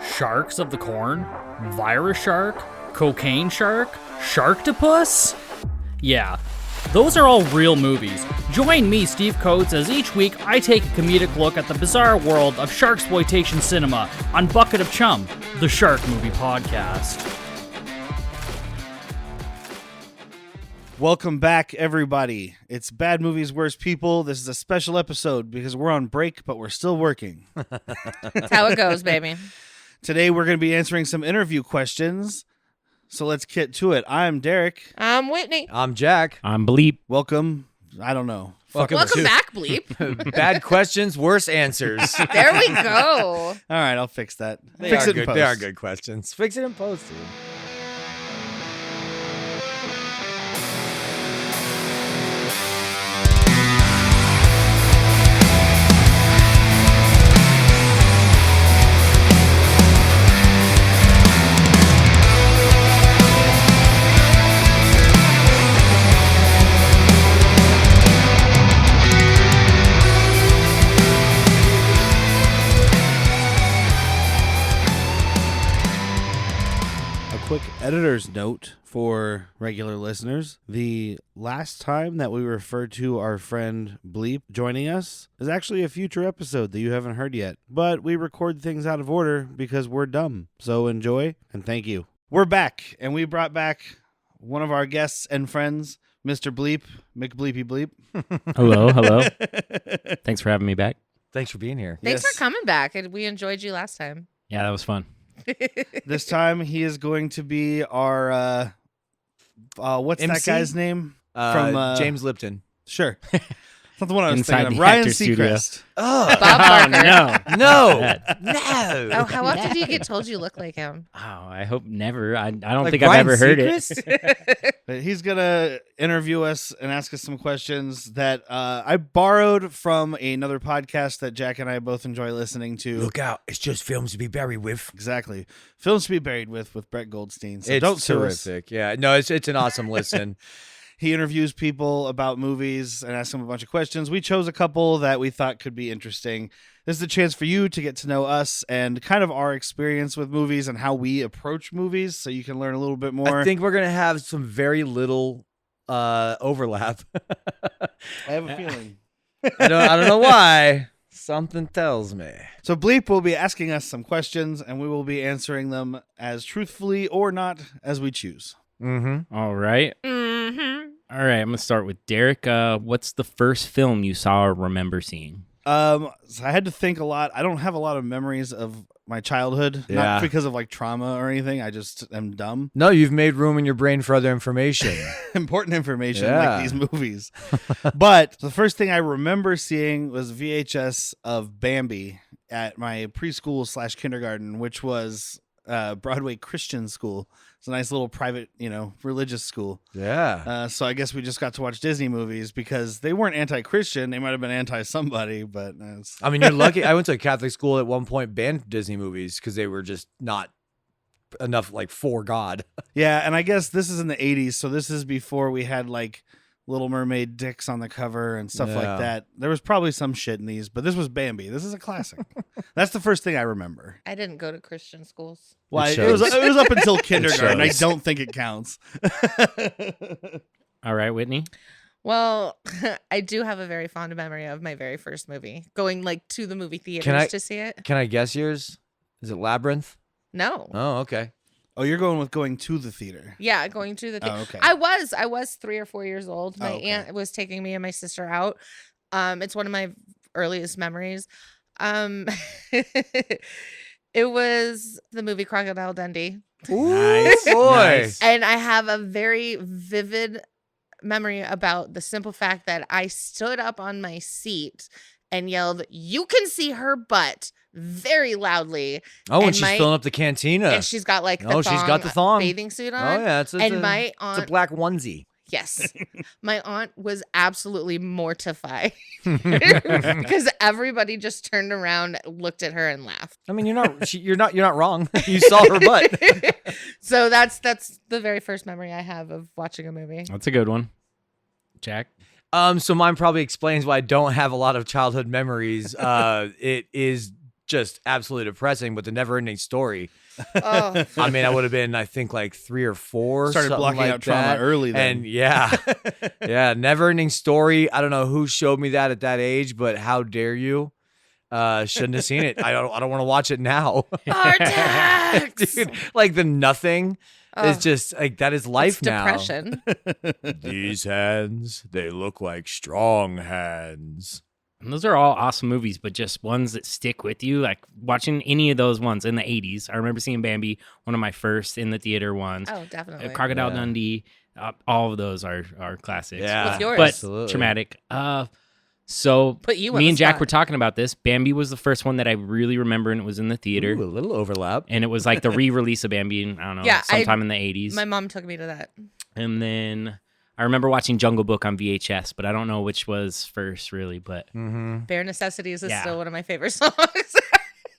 Sharks of the Corn? Virus Shark? Cocaine Shark? Sharktopus? Yeah, those are all real movies. Join me, Steve Coates, as each week I take a comedic look at the bizarre world of sharksploitation cinema on Bucket of Chum, the Shark Movie Podcast. Welcome back, everybody. It's Bad Movies, Worst People. This is a special episode because we're on break, but we're still working. That's how it goes, baby. Today, we're going to be answering some interview questions. So let's get to it. I'm Derrick. I'm Whitney. I'm Jack. I'm BLEEP. Welcome. I don't know. Welcome back, BLEEP. Bad questions, worse answers. There we go. All right, I'll fix that. They Fix are it in good. post. They are good questions. Fix it in post, dude. Quick editor's note for regular listeners. The last time that we referred to our friend Bleep joining us is actually a future episode that you haven't heard yet. But we record things out of order because we're dumb. So enjoy and thank you. We're back, and we brought back one of our guests and friends, Mr. Bleep, McBleepy Bleep. Hello. Thanks for having me back. Thanks for being here. Thanks Yes. for coming back. We enjoyed you last time. Yeah, that was fun. This time he is going to be our, what's that MC? guy's name? James Lipton. Sure. That's not the one I was Inside thinking of. the Ryan actor studio. Seacrest. Oh, Bob Barker. no. Oh, how often do you get told you look like him? Oh, I hope never. I don't Like think Ryan I've ever heard Seacrest? But he's going to interview us and ask us some questions that I borrowed from another podcast that Jack and I both enjoy listening to. Look out. It's just films to be buried with. Exactly. Films to be buried with Brett Goldstein. So It's don't sue us. terrific. Yeah. No, it's an awesome listen. He interviews people about movies and asks them a bunch of questions. We chose a couple that we thought could be interesting. This is a chance for you to get to know us and kind of our experience with movies and how we approach movies, so you can learn a little bit more. I think we're going to have some very little overlap. I have a feeling. I don't know why. Something tells me. So Bleep will be asking us some questions, and we will be answering them as truthfully or not as we choose. Mm-hmm. All right. Mm-hmm. All right, I'm going to start with Derrick. What's the first film you saw or remember seeing? So I had to think a lot. I don't have a lot of memories of my childhood, Yeah. not because of like trauma or anything. I just am dumb. No, you've made room in your brain for other information. Important information Yeah. like these movies. But the first thing I remember seeing was VHS of Bambi at my preschool / kindergarten, which was Broadway Christian school. It's a nice little private, religious school. Yeah. So I guess we just got to watch Disney movies because they weren't anti-Christian. They might have been anti-somebody, but I mean, you're lucky. I went to a Catholic school at one point, banned Disney movies because they were just not enough like for God. yeah. And I guess this is in the 80s, so this is before we had like Little Mermaid dicks on the cover and stuff like Yeah. that. There was probably some shit in these, but this was Bambi. This is a classic. That's the first thing I remember. I didn't go to Christian schools. Well, It it was shows. up until kindergarten. I shows. don't think it counts. All right, Whitney. Well, I do have a very fond memory of my very first movie, going like to the movie theaters to see it. Can I guess yours? Is it Labyrinth? No. Oh, okay. Oh, you're going with going to the theater. Yeah, going to the Oh, okay. I was 3 or 4 years old. My Oh, okay. aunt was taking me and my sister out. It's one of my earliest memories. It was the movie Crocodile Dundee. Nice. boy. Nice. And I have a very vivid memory about the simple fact that I stood up on my seat and yelled, "You can see her butt," very loudly. Oh, and And she's my- filling up the cantina. And she's got like the Oh, she's got the thong. bathing suit Oh, on. yeah. It's And a, my it's a aunt, black onesie. yes, my aunt was absolutely mortified because everybody just turned around, looked at her, and laughed. I mean, you're not wrong. You saw her butt. So that's the very first memory I have of watching a movie. That's a good one. Jack? So mine probably explains why I don't have a lot of childhood memories. It is just absolutely depressing. But the Never-Ending Story, Oh, I mean, I would have been, I think, like 3 or 4. Started something blocking like out trauma that. early then. And yeah, Never-Ending Story. I don't know who showed me that at that age, but how dare you? Shouldn't have seen it. I don't want to watch it now. Artax! Dude, like the Nothing is just like that is life It's now. depression. These hands, they look like strong hands. And those are all awesome movies, but just ones that stick with you. Like watching any of those ones in the 80s. I remember seeing Bambi, one of my first in the theater ones. Oh, definitely. Crocodile Yeah. Dundee. All of those are classics. Yeah, What's yours? But absolutely. traumatic. So Put you on me the and Jack spot. were talking about this. Bambi was the first one that I really remember, and it was in the theater. Ooh, a little overlap. And it was like the re-release of Bambi in, I don't know, Yeah, sometime in the 80s. My mom took me to that. And then I remember watching Jungle Book on VHS, but I don't know which was first, really. But Mm-hmm. Bare Necessities is Yeah. still one of my favorite songs.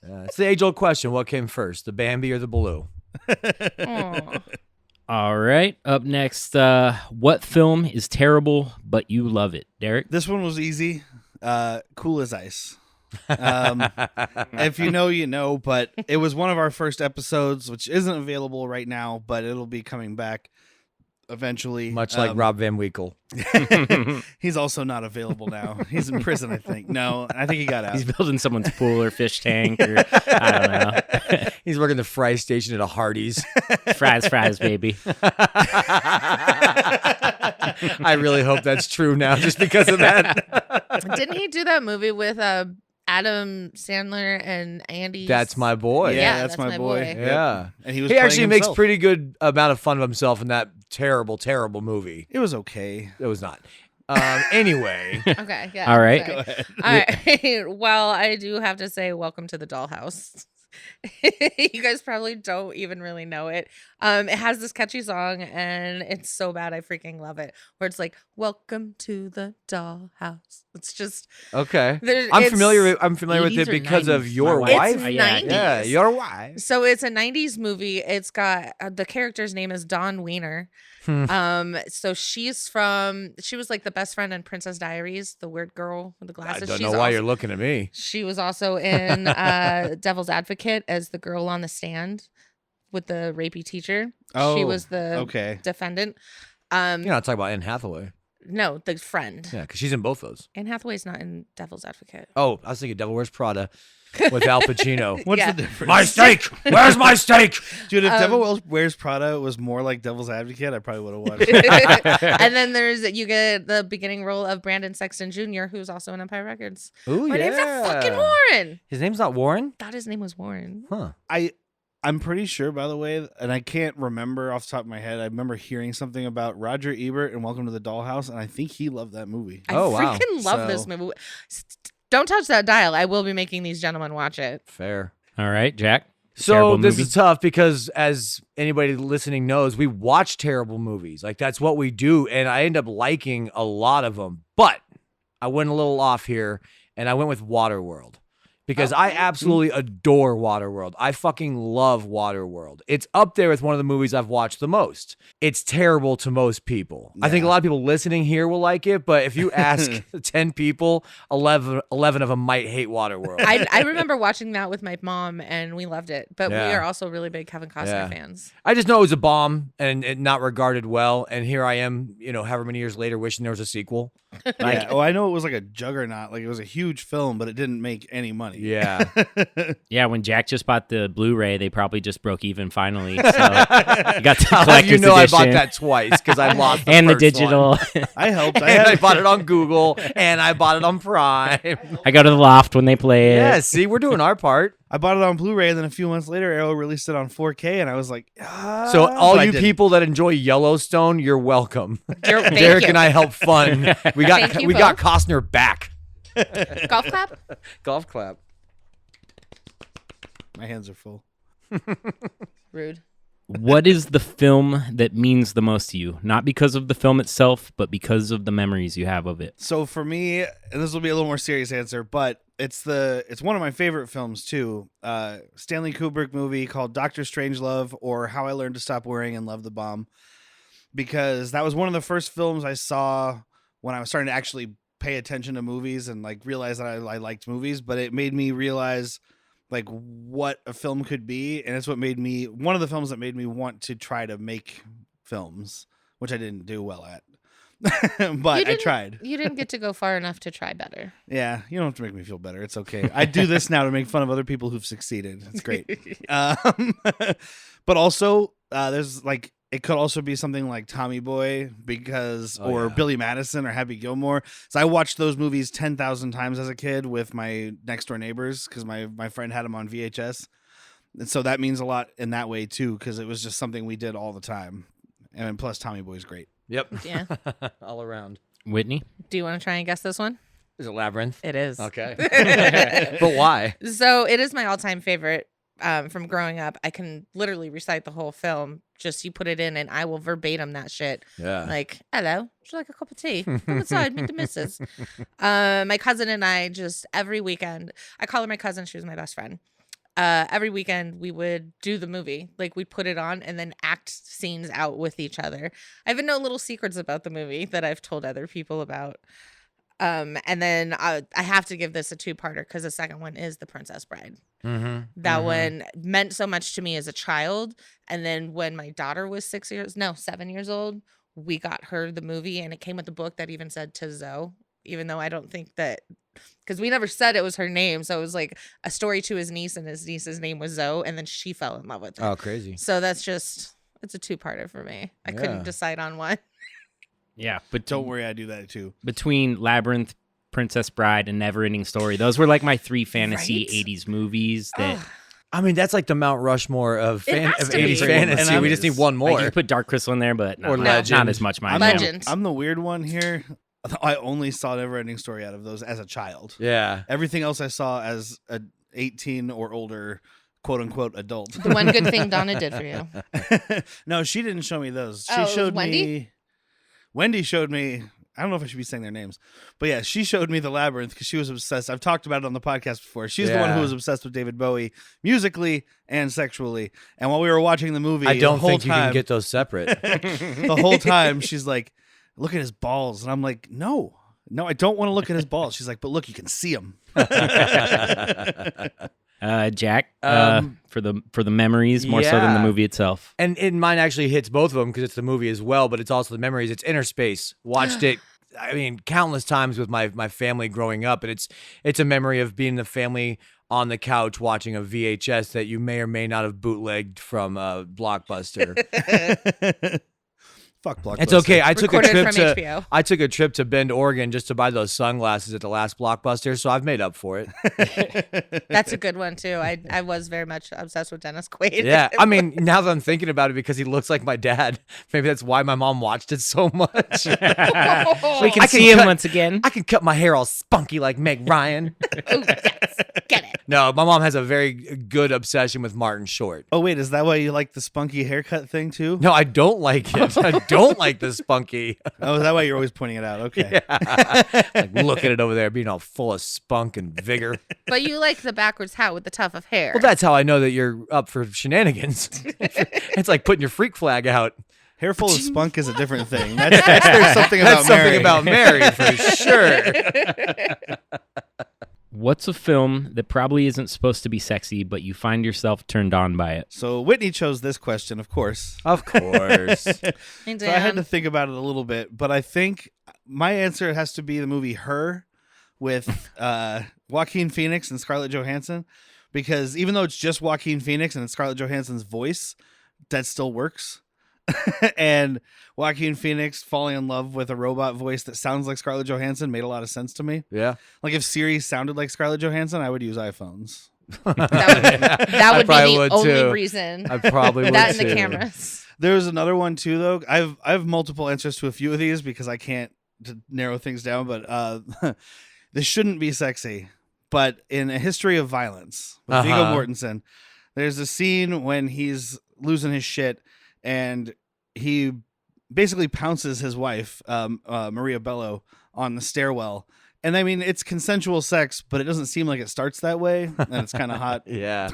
It's the age-old question: what came first, the Bambi or the Baloo? Aw. all right, up next, what film is terrible but you love it, Derek? This one was easy. Cool as Ice. If you know, you know, but it was one of our first episodes, which isn't available right now, but it'll be coming back eventually. Much like Rob Van Winkle. He's also not available now. He's in prison, I think. No, I think he got out. He's building someone's pool or fish tank, or I don't know. He's working the fry station at a Hardee's. fries, baby. I really hope that's true now, just because of that. Didn't he do that movie with Adam Sandler and Andy? That's my boy. Yeah, Yeah, that's my boy. boy. Yep. Yeah. And he was He playing actually makes himself. pretty good amount of fun of himself in that terrible, terrible movie. It was okay. It was not. Anyway, Okay, yeah. All right. sorry. Go ahead. All right. Well, I do have to say, welcome to the dollhouse. You guys probably don't even really know it. It has this catchy song, and it's so bad I freaking love it. Where it's like, "Welcome to the dollhouse." It's just okay. there- I'm it's- familiar with 80s it or because of 90s? your My wife. It's Yeah, 90s. Yeah, your wife. So it's a 90s movie. It's got the character's name is Dawn Wiener. So she was like the best friend in Princess Diaries, the weird girl with the I glasses. don't She's know why also- you're looking at me. She was also in Devil's Advocate as the girl on the stand with the rapey teacher. She Oh, was the Okay. defendant. You're not talking about Anne Hathaway. No, the friend. Yeah, because she's in both those. Anne Hathaway's not in Devil's Advocate. Oh, I was thinking Devil Wears Prada with Al Pacino. What's Yeah. the difference? My steak! Where's my steak? Dude, if Um, Devil Wears Prada was more like Devil's Advocate, I probably would have watched it. And then you get the beginning role of Brandon Sexton Jr., who's also in Empire Records. Ooh, Her name's not fucking Warren. His name's not Warren? Thought his name was Warren. Huh. I'm pretty sure, by the way, and I can't remember off the top of my head, I remember hearing something about Roger Ebert and Welcome to the Dollhouse, and I think he loved that movie. I Oh, wow. freaking love this So- movie. Don't touch that dial. I will be making these gentlemen watch it. Fair. All right, Jack. So Terrible this movie. is tough because, as anybody listening knows, we watch terrible movies. Like, that's what we do, and I end up liking a lot of them. But I went a little off here, and I went with Waterworld. Because I absolutely adore Waterworld. I fucking love Waterworld. It's up there with one of the movies I've watched the most. It's terrible to most people. I think a Yeah. lot of people listening here will like it, but if you ask 10 people, 11 of them might hate Waterworld. I remember watching that with my mom, and we loved it. But we Yeah. are also really big Kevin Costner Yeah. fans. I just know it was a bomb and it not regarded well. And here I am, however many years later, wishing there was a sequel. Yeah. Oh, I know it was like a juggernaut. Like it was a huge film, but it didn't make any money. Yeah. Yeah, when Jack just bought the Blu-ray, they probably just broke even finally. So you got the I'll have collector's you know I bought edition that twice because I lost the and the first digital. one. I helped. I And I had, bought it on Google and I bought it on Prime. I go to the loft when they play it. Yeah, see, we're doing our part. I bought it on Blu-ray, and then a few months later, Arrow released it on 4K, and I was like, So all but I you didn't. people that enjoy Yellowstone, you're welcome. Thank Derek you. and I help fund. We got Thank you we got both. Costner back. Golf clap? Golf clap. My hands are full. Rude. What is the film that means the most to you? Not because of the film itself, but because of the memories you have of it. So for me, and this will be a little more serious answer, but it's one of my favorite films too. Stanley Kubrick movie called Doctor Strangelove, or How I Learned to Stop Worrying and Love the Bomb, because that was one of the first films I saw when I was starting to actually pay attention to movies and like realize that I liked movies. But it made me realize like what a film could be, and it's what made me one of the films that made me want to try to make films, which I didn't do well at. But I tried. You didn't get to go far enough to try better. Yeah, you don't have to make me feel better. It's okay. I do this now to make fun of other people who've succeeded. It's great. But also, there's like, it could also be something like Tommy Boy or Billy Madison or Happy Gilmore. So I watched those movies 10,000 times as a kid with my next door neighbors because my friend had them on VHS. And so that means a lot in that way too, because it was just something we did all the time. And plus Tommy Boy's great. Yep. Yeah. All around. Whitney? Do you want to try and guess this one? Is it Labyrinth? It is. Okay. But why? So it is my all-time favorite from growing up. I can literally recite the whole film. Just you put it in and I will verbatim that shit. Yeah. Like, hello, would you like a cup of tea? Come inside, meet the missus. My cousin and I just every weekend, I call her my cousin. She was my best friend. Every weekend we would do the movie. Like we'd put it on and then act scenes out with each other. I even know little secrets about the movie that I've told other people about. And then I have to give this a two-parter because the second one is The Princess Bride. Mm-hmm. That one meant so much to me as a child. And then when my daughter was 7 years old, we got her the movie and it came with a book that even said to Zoe, even though I don't think that, because we never said it was her name. So it was like a story to his niece and his niece's name was Zoe. And then she fell in love with it. Oh, crazy. So it's a two-parter for me. I couldn't decide on one. Yeah, but Don't worry, I do that too. between Labyrinth, Princess Bride, and Neverending Story, those were like my three fantasy Right? 80s movies that I mean, that's like the Mount Rushmore of It has to 80s be. fantasy. And We just need one more. like, you put Dark Crystal in there, but Or not Legend. as much my jam. Legend. I'm the weird one here. I only saw Neverending Story out of those as a child. Yeah. Everything else I saw as a 18 or older, quote unquote, adult. The one good thing Donna did for you. No, she didn't show me those. She Oh, it was showed Wendy? me. Wendy showed me. I don't know if I should be saying their names, but yeah, she showed me The Labyrinth because she was obsessed. I've talked about it on the podcast before. She's the one who was obsessed with David Bowie musically and sexually. And while we were watching the movie, I don't the whole think you time, can get those separate. the whole time she's like, "Look at his balls," and I'm like, "No, I don't want to look at his balls." She's like, "But look, you can see them." Jack, for the memories more so than the yeah. movie itself. And mine actually hits both of them because it's the movie as well, but it's also the memories. It's Inner Space. Watched it, I mean, countless times with my family growing up, and it's a memory of being the family on the couch watching a VHS that you may or may not have bootlegged from Blockbuster. Fuck Blockbuster. It's okay. I took Recorded a trip from to HBO. I took a trip to Bend, Oregon, just to buy those sunglasses at the last Blockbuster, so I've made up for it. That's a good one too. I was very much obsessed with Dennis Quaid. Yeah, I mean, now that I'm thinking about it, because he looks like my dad, maybe that's why my mom watched it so much. We can I can see him cut- once again. I can cut my hair all spunky like Meg Ryan. Oh, yes. Get it. No, my mom has a very good obsession with Martin Short. Oh wait, is that why you like the spunky haircut thing too? No, I don't like it. I don't like the spunky. Oh, is that why you're always pointing it out? Okay. Like, look at it over there, being all full of spunk and vigor. But you like the backwards hat with the tuft of hair. Well, that's how I know that you're up for shenanigans. It's like putting your freak flag out. Hair full of spunk is a different thing. There's something about That's something Mary. about Mary for sure. What's a film that probably isn't supposed to be sexy, but you find yourself turned on by it? So Whitney chose this question, of course. Of course. Hey, So I had Dan. to think about it a little bit, but I think my answer has to be the movie Her with Joaquin Phoenix and Scarlett Johansson, because even though it's just Joaquin Phoenix and it's Scarlett Johansson's voice, that still works. And Joaquin Phoenix falling in love with a robot voice that sounds like Scarlett Johansson made a lot of sense to me. Yeah. Like if Siri sounded like Scarlett Johansson, I would use iPhones. That would be probably the would, only too. reason. I probably would That and too. the cameras. There's another one too, though. I have multiple answers to a few of these because I can't to narrow things down. But this shouldn't be sexy. But in A History of Violence with Viggo Mortensen, there's a scene when he's losing his shit and he basically pounces his wife, Maria Bello, on the stairwell. And I mean, it's consensual sex, but it doesn't seem like it starts that way. And it's kind of hot. Yeah.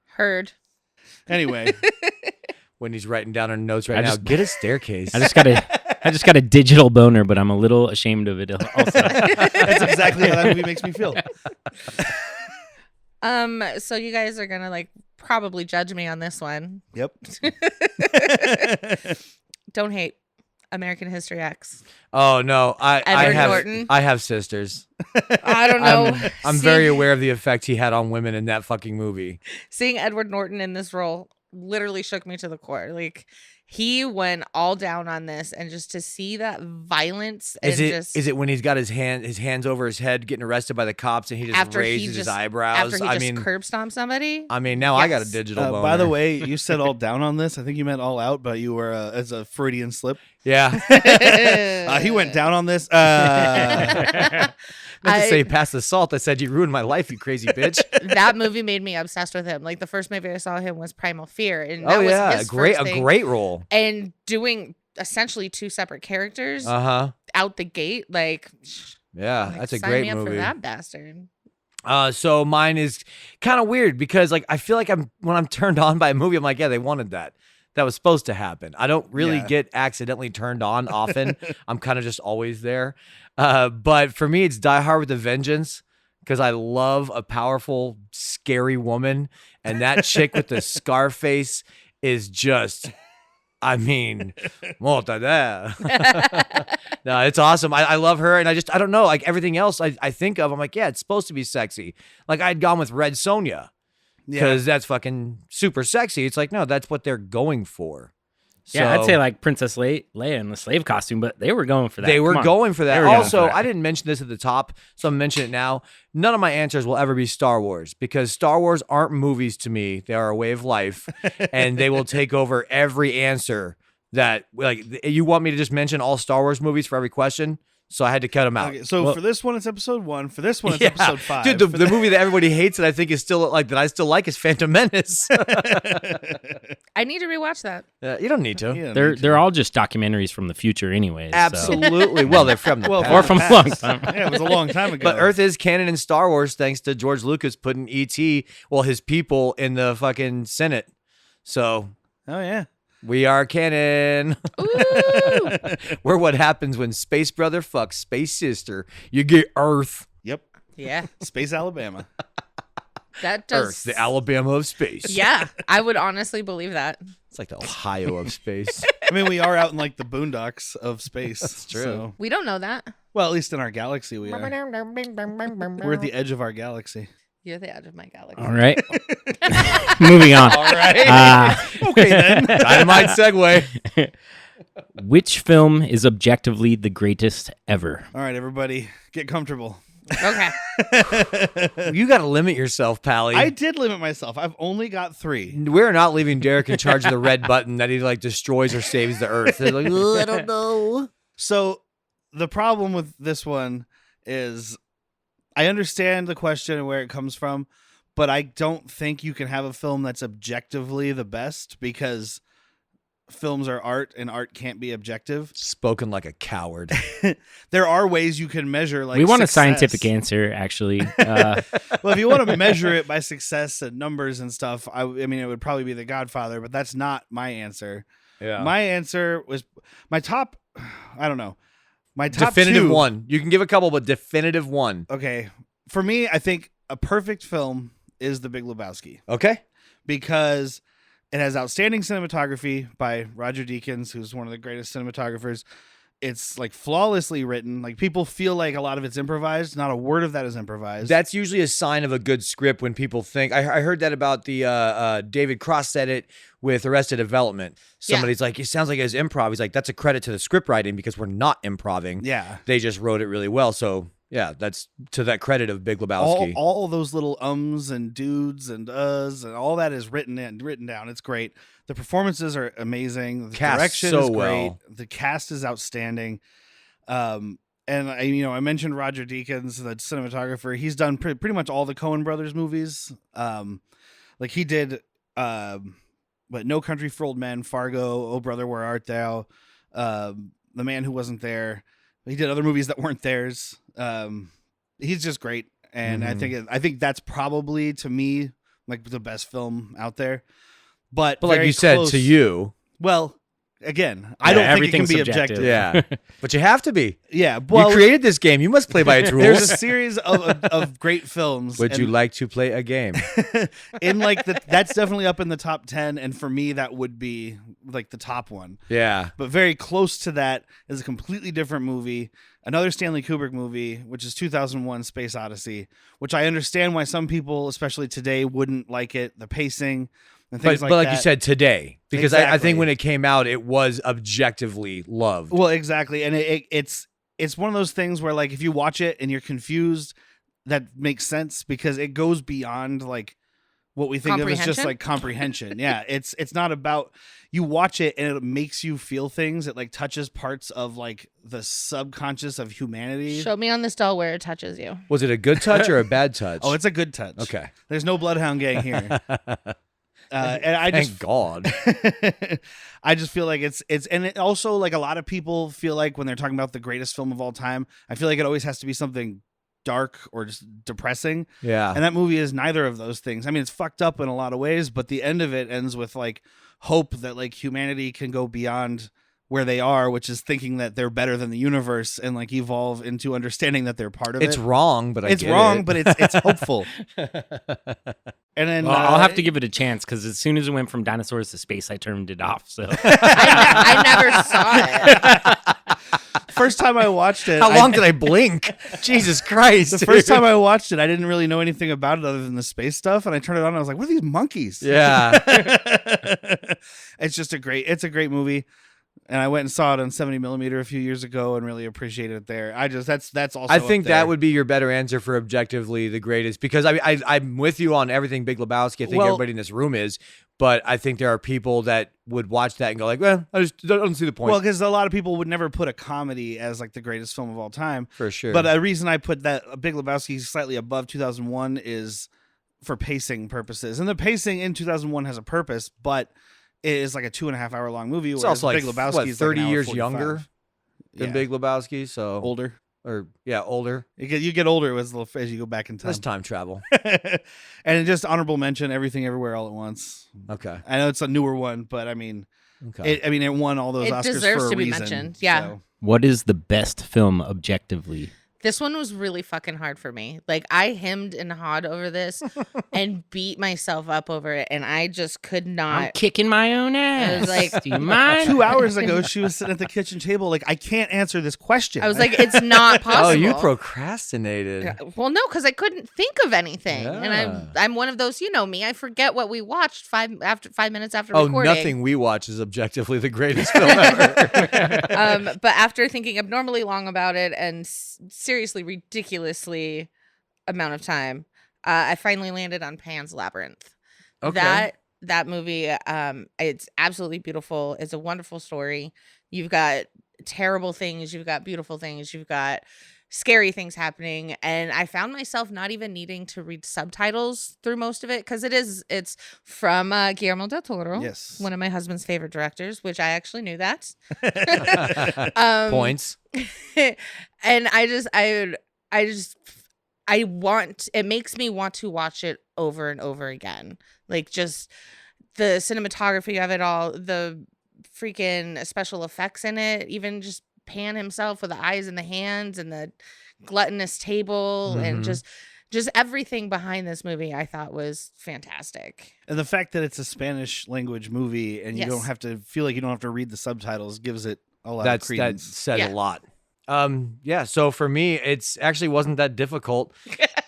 Heard. Anyway. When he's writing down her notes I right now, just- get a staircase. I just got a digital boner, but I'm a little ashamed of it also. That's exactly how that movie makes me feel. So you guys are gonna like probably judge me on this one. Yep. Don't hate American History X. Oh no, Norton. I have sisters. I don't know. I'm very aware of the effect he had on women in that fucking movie. Seeing Edward Norton in this role literally shook me to the core. Like he went all down on this, and just to see that violence and Is it when he's got his hands over his head getting arrested by the cops and he just raises his eyebrows? After he curb stomped somebody? I mean, now I got a digital boner. By the way, you said all down on this. I think you meant all out, but you were as a Freudian slip. Yeah. He went down on this. I meant to say pass the salt. I said you ruined my life, you crazy bitch. That movie made me obsessed with him. Like the first movie I saw him was Primal Fear, and that was his first thing. A great role. And doing essentially two separate characters out the gate, like that's a sign great me up movie. for that bastard. So mine is kind of weird because like I feel like when I'm turned on by a movie, I'm like, yeah, they wanted that. That was supposed to happen. I don't really get accidentally turned on often. I'm kind of just always there. But for me, it's Die Hard with a Vengeance because I love a powerful, scary woman. And that chick with the scar face is just, I mean, no, it's awesome. I love her. And I don't know, like everything else I think of, I'm like, yeah, it's supposed to be sexy. Like I'd gone with Red Sonja. Because that's fucking super sexy. It's like, no, that's what they're going for. Yeah, I'd say like Princess Leia in the slave costume, but they were going for that. They were going for that. Also, I I didn't mention this at the top, so I'm mentioning it now. None of my answers will ever be Star Wars because Star Wars aren't movies to me. They are a way of life, and they will take over every answer that, like, you want me to just mention all Star Wars movies for every question? So I had to cut them out. Okay, so for this one, it's episode 1. For this one, it's episode 5. Dude, the movie that everybody hates that I think is still like that I still like is Phantom Menace. I need to rewatch that. You don't need to. They're all just documentaries from the future, anyways. Absolutely. Well, they're from the past. Or from a long time. Yeah, it was a long time ago. But Earth is canon in Star Wars thanks to George Lucas putting E.T., his people in the fucking Senate. So. Oh yeah. We are canon. Ooh. We're what happens when Space Brother fucks Space Sister. You get Earth. Yep. Yeah. Space Alabama. That does. Earth, the Alabama of space. Yeah, I would honestly believe that. It's like the Ohio of space. I mean, we are out in like the boondocks of space. That's true. So. We don't know that. Well, at least in our galaxy, we are. We're at the edge of our galaxy. You're the edge of my galaxy. All right. Moving on. All right. Okay, then. Dynamite segue. Which film is objectively the greatest ever? All right, everybody, get comfortable. Okay. You got to limit yourself, Pally. I did limit myself. I've only got 3. We're not leaving Derrick in charge of the red button that he like destroys or saves the Earth. They're like, I don't know. So the problem with this one is I understand the question and where it comes from, but I don't think you can have a film that's objectively the best because films are art and art can't be objective. Spoken like a coward. There are ways you can measure like we want success. a scientific answer, actually. Well, if you want to measure it by success and numbers and stuff, I mean, it would probably be The Godfather, but that's not my answer. Yeah. My answer was my top, I don't know. My top definitive 2, one. You can give a couple, but definitive one. Okay. For me, I think a perfect film is The Big Lebowski Okay. because it has outstanding cinematography by Roger Deakins, who's one of the greatest cinematographers. It's like flawlessly written. Like people feel like a lot of it's improvised. Not a word of that is improvised. That's usually a sign of a good script when people think. I heard that about the David Cross said it with Arrested Development. Somebody's like, it sounds like it was improv. He's like, that's a credit to the script writing because we're not improving. Yeah. They just wrote it really well. So yeah, that's to that credit of Big Lebowski. All those little ums and dudes and uhs and all that is written down. It's great. The performances are amazing. The Cast direction so is great. well. The cast is outstanding. And I mentioned Roger Deakins, the cinematographer. He's done pretty much all the Coen Brothers movies. Like he did, No Country for Old Men, Fargo, Oh Brother, Where Art Thou, The Man Who Wasn't There. He did other movies that weren't theirs. He's just great, and I think that's probably to me like the best film out there. But like you said, to you, well, Again, I don't think it can everything's be subjective. objective. Yeah, but you have to be. Yeah. Well, You created this game. You must play by its there's rules. a series of great films. Would you and like to play a game? in like that's definitely up in the top 10, and for me that would be like the top one. Yeah. But very close to that is a completely different movie, another Stanley Kubrick movie, which is 2001: Space Odyssey, which I understand why some people, especially today, wouldn't like it. The pacing and things But like that. you said, today. Because I Exactly. think when it came out, it was objectively loved. Well, exactly, and it's one of those things where like if you watch it and you're confused, that makes sense because it goes beyond like what we think of as just like comprehension. Yeah, it's not about, you watch it and it makes you feel things. It like touches parts of like the subconscious of humanity. Show me on this doll where it touches you. Was it a good touch or a bad touch? Oh, it's a good touch. Okay. There's no Bloodhound Gang here. And I Thank just God. I just feel like it's and it also like a lot of people feel like when they're talking about the greatest film of all time, I feel like it always has to be something dark or just depressing. Yeah. And that movie is neither of those things. I mean, it's fucked up in a lot of ways, but the end of it ends with like hope that like humanity can go beyond where they are, which is thinking that they're better than the universe and like evolve into understanding that they're part of It's it. wrong, but It's get wrong, it. but it's hopeful. And then Well, I'll have to give it a chance because as soon as it went from dinosaurs to space, I turned it off. So I never saw it. first time I watched it. How long did I blink? Jesus Christ. The first time I watched it, I didn't really know anything about it other than the space stuff, and I turned it on and I was like, what are these monkeys? Yeah. It's a great movie. And I went and saw it on 70 millimeter a few years ago and really appreciated it there. That's also I think up there. that would be your better answer for objectively the greatest, because I'm with you on everything Big Lebowski. I think everybody in this room is, but I think there are people that would watch that and go like, well, I just don't see the point. Well, because a lot of people would never put a comedy as like the greatest film of all time. For sure. But the reason I put that Big Lebowski slightly above 2001 is for pacing purposes. And the pacing in 2001 has a purpose, but it is like a 2.5 hour long movie. It's Whereas also Big like, Lebowski what, is 30 like an hour years 45. younger than Yeah. Big Lebowski, so Older. older. You get older as you go back in time. That's time travel. And just honorable mention, Everything Everywhere All at Once. Okay. I know it's a newer one, but I mean, Okay. it won all those It Oscars deserves for a to be reason. mentioned. Yeah. So. what is the best film objectively? This one was really fucking hard for me. Like, I hemmed and hawed over this and beat myself up over it, and I just could I'm not. kicking my own ass. was like- Do you mind? 2 hours ago, she was sitting at the kitchen table like, I can't answer this question. I was like, it's not possible. Oh, you procrastinated. Yeah, well, no, because I couldn't think of anything, and Yeah. I'm one of those. You know me. I forget what we watched 5 minutes after Oh, recording. nothing we watch is objectively the greatest film ever. But after thinking abnormally long about it and seriously ridiculously amount of time, I finally landed on Pan's Labyrinth. Okay. That movie, it's absolutely beautiful. It's a wonderful story. You've got terrible things, you've got beautiful things, you've got scary things happening, and I found myself not even needing to read subtitles through most of it because it's from Guillermo del Toro, Yes. one of my husband's favorite directors, which I actually knew that. Points. And it makes me want to watch it over and over again. Like, just the cinematography of it all, the freaking special effects in it, even just Pan himself with the eyes and the hands and the gluttonous table and Mhm. just everything behind this movie I thought was fantastic. And the fact that it's a Spanish language movie and you Yes. don't have to feel like you don't have to read the subtitles gives it a lot of That credence. says Yeah. a lot. Yeah. So for me, it's actually wasn't that difficult.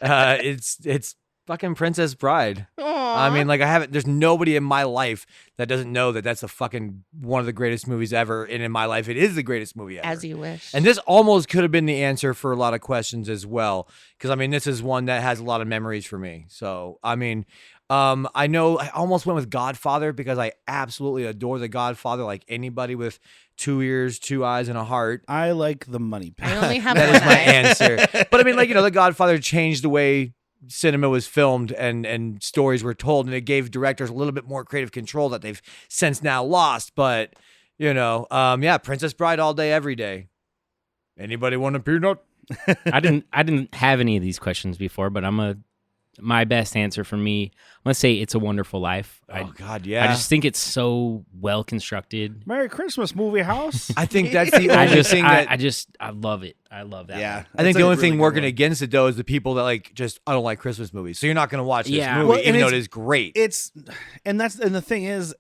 It's fucking Princess Bride. I mean, like, there's nobody in my life that doesn't know that that's a fucking one of the greatest movies ever. And in my life, it is the greatest movie ever. As you wish. And this almost could have been the answer for a lot of questions as well. Because, I mean, this is one that has a lot of memories for me. So, I mean, I know I almost went with Godfather because I absolutely adore The Godfather, like anybody with 2 ears, 2 eyes, and a heart. I like the money pit. I only have That one is my eye. answer. But I mean, like, The Godfather changed the way cinema was filmed and stories were told, and it gave directors a little bit more creative control that they've since now lost. But, yeah, Princess Bride all day, every day. Anybody want a peanut? I didn't have any of these questions before, but I'm gonna my best answer for me, I'm gonna say It's a Wonderful Life. Oh God, yeah. I just think it's so well constructed. Merry Christmas, movie house. I think that's the only thing that I love it. I love that. Yeah. one. I think That's the a only really thing good working one. against it though is the people that like just I don't like Christmas movies. So you're not gonna watch this Yeah. movie, Well, and even though it it's- is great. And the thing is,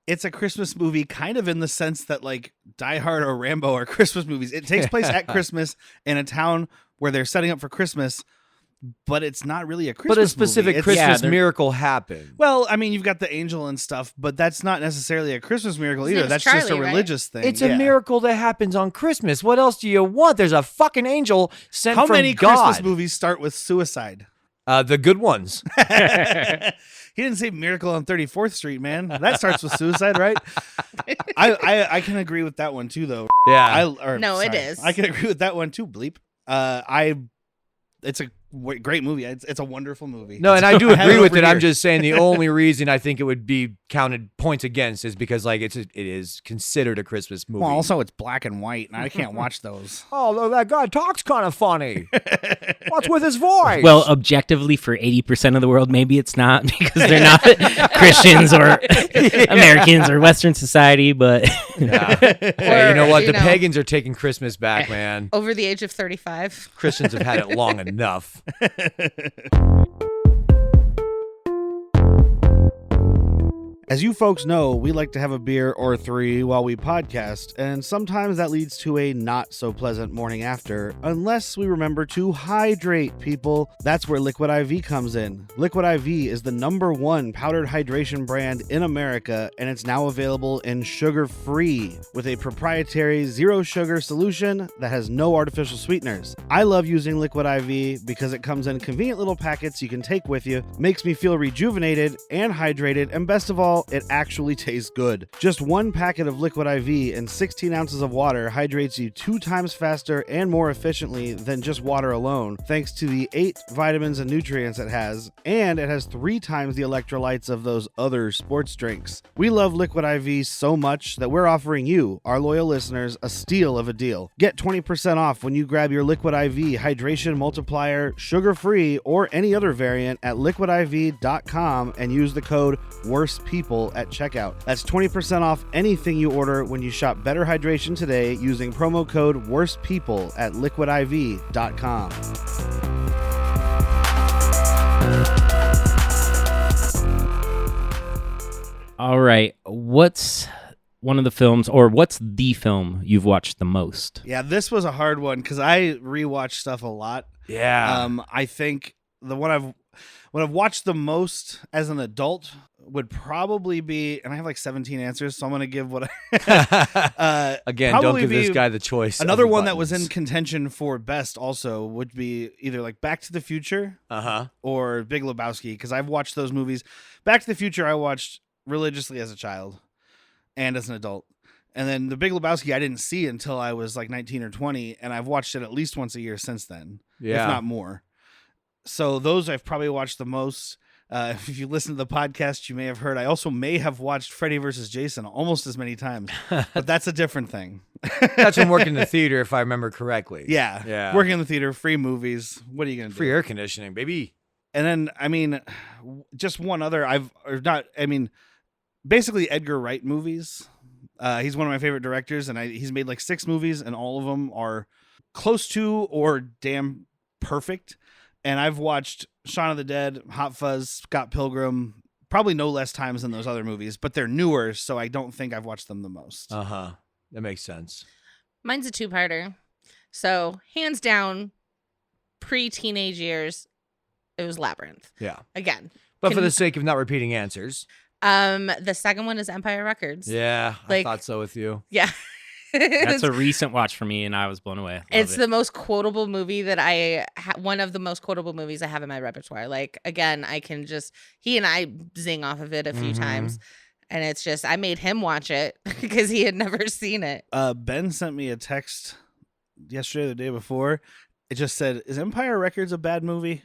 it's a Christmas movie kind of in the sense that like Die Hard or Rambo are Christmas movies. It takes place at Christmas in a town where they're setting up for Christmas, but it's not really a Christmas But a specific movie. Christmas they're- miracle happened. Well, I mean, you've got the angel and stuff, but that's not necessarily a Christmas miracle His either. name's That's just a Charlie, right? religious thing. It's Yeah. a miracle that happens on Christmas. What else do you want? There's a fucking angel sent How from many God. Christmas movies start with suicide? The good ones. He didn't say Miracle on 34th Street, man. That starts with suicide, right? I can agree with that one too, though. Yeah. No, it is. I can agree with that one too, Bleep. It's a great movie. It's a wonderful movie. No, and I do have agree it with over it. I'm here. just saying the only reason I think it would be counted points against is because like it is considered a Christmas movie. Well, also it's black and white, and I can't watch those. although that guy talks kind of funny. What's with his voice? Well, objectively, for 80% of the world, maybe it's not because they're not Christians or Americans or Western society. But yeah. Hey, you know what? you The know. pagans are taking Christmas back, man. Over the age of 35. Christians have had it long enough. As you folks know, we like to have a beer or three while we podcast, and sometimes that leads to a not so pleasant morning after, unless we remember to hydrate, people. That's where Liquid IV comes in. Liquid IV is the #1 powdered hydration brand in America, and it's now available in sugar-free with a proprietary zero sugar solution that has no artificial sweeteners. I love using Liquid IV because it comes in convenient little packets you can take with you, makes me feel rejuvenated and hydrated, and best of all, it actually tastes good. Just one packet of Liquid IV and 16 ounces of water hydrates you 2 times faster and more efficiently than just water alone, thanks to the 8 vitamins and nutrients it has, and it has 3 times the electrolytes of those other sports drinks. We love Liquid IV so much that we're offering you, our loyal listeners, a steal of a deal. Get 20% off when you grab your Liquid IV Hydration Multiplier, sugar-free, or any other variant at liquidiv.com and use the code WORSTPEOPLE at checkout. That's 20% off anything you order when you shop Better Hydration today using promo code WORSTPEOPLE at liquidiv.com. all right, what's one of the films, or what's the film you've watched the most? Yeah, this was a hard one because I rewatch stuff a lot. Yeah. I think the one I've watched the most as an adult would probably be, and I have like 17 answers, so I'm gonna give what I Again, don't probably give this be guy the choice. another of one that was in buttons. contention for best also would be either like Back to the Future Uh-huh. or Big Lebowski, because I've watched those movies. Back to the Future I watched religiously as a child and as an adult. And then The Big Lebowski I didn't see until I was like 19 or 20, and I've watched it at least once a year since then, Yeah. if not more. So those I've probably watched the most. If you listen to the podcast, you may have heard I also may have watched Freddy vs. Jason almost as many times, but that's a different thing. That's from working in the theater, if I remember correctly. Yeah. Yeah. Working in the theater, free movies. What are you going to do? Free air conditioning, baby. And then, I mean, just one other, basically Edgar Wright movies. He's one of my favorite directors, and he's made like 6 movies, and all of them are close to or damn perfect. And I've watched Shaun of the Dead, Hot Fuzz, Scott Pilgrim, probably no less times than those other movies, but they're newer, so I don't think I've watched them the most. Uh-huh. That makes sense. Mine's a 2-parter. So, hands down, pre-teenage years, it was Labyrinth. Yeah. Again. But for the sake of not repeating answers. The second one is Empire Records. Yeah, Like- I thought so with you. Yeah. That's a recent watch for me, and I was blown away. Love It's it. the most quotable movie that one of the most quotable movies I have in my repertoire. Like, again, I can just, he and I zing off of it a few Mhm. times. And it's just, I made him watch it because he had never seen it. Ben sent me a text yesterday or the day before, it just said, "Is Empire Records a bad movie?"